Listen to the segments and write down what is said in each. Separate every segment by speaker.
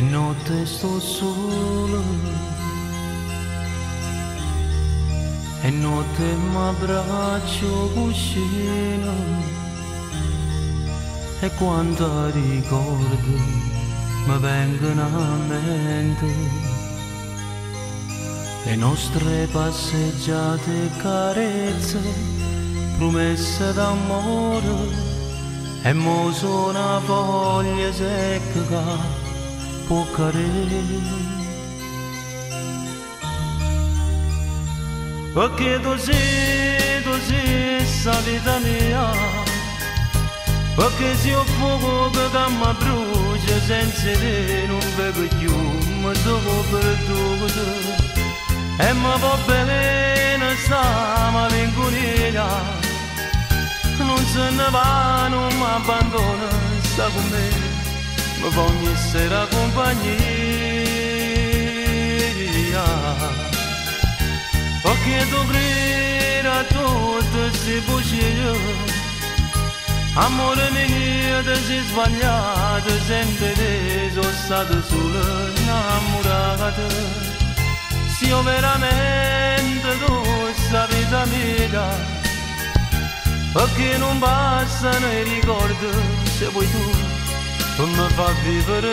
Speaker 1: notte sto solo, è notte m'abbraccio cuscino, e quando ricordo mi vengono a mente le nostre passeggiate e carezze, promesse d'amore, e mo sono una foglia secca che può cadere. Perché tu sei sta vita mia, perché se ho fuoco che mi brucia senza te non vedo più, mi sono perduto. E mi va bene sta malinconia, non se ne va, non mi abbandona, sta con me, mi fa ogni sera compagnia. Perché tu credi a tutte queste bugie, amore mio, ti sei sbagliato, sempre te sono stato solo innamorato. Se io veramente tu sta vita mia, perché non bastano i ricordi, se vuoi tu mi fa vivere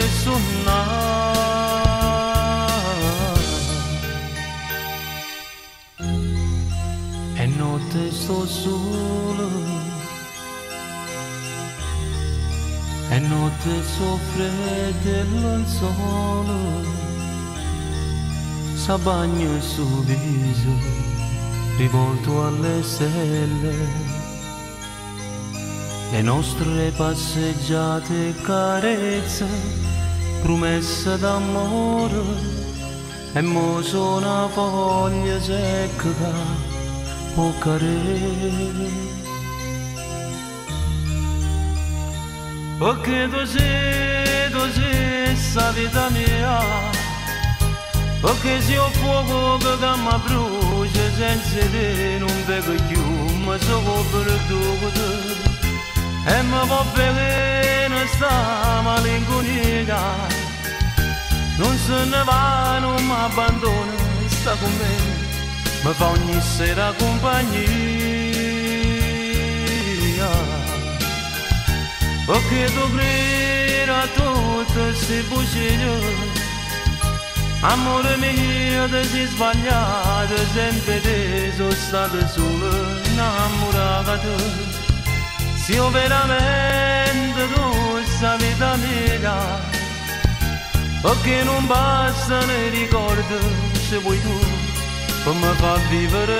Speaker 1: e notte sto solo, e notte soffre del sole, s'abbagna il suo viso rivolto alle stelle, le nostre passeggiate e carezze, promesse d'amore, e mo sono una foglia secca che può cadere. Perché tu sei sta vita mia, perché se ho fuoco che mi brucia senza te non vedo più, mi sono perduto. E mi va bene sta malinconia, non se ne va, non mi abbandona, sta con me, mi fa ogni sera compagnia. Perché tu credi a tutte queste bugie, amore mio, ti sei sbagliato, sempre te sono stato solo innamorato. Se io veramente tu sta vita mia, perché non bastano i ricordi, se vuoi tu, come fa vivere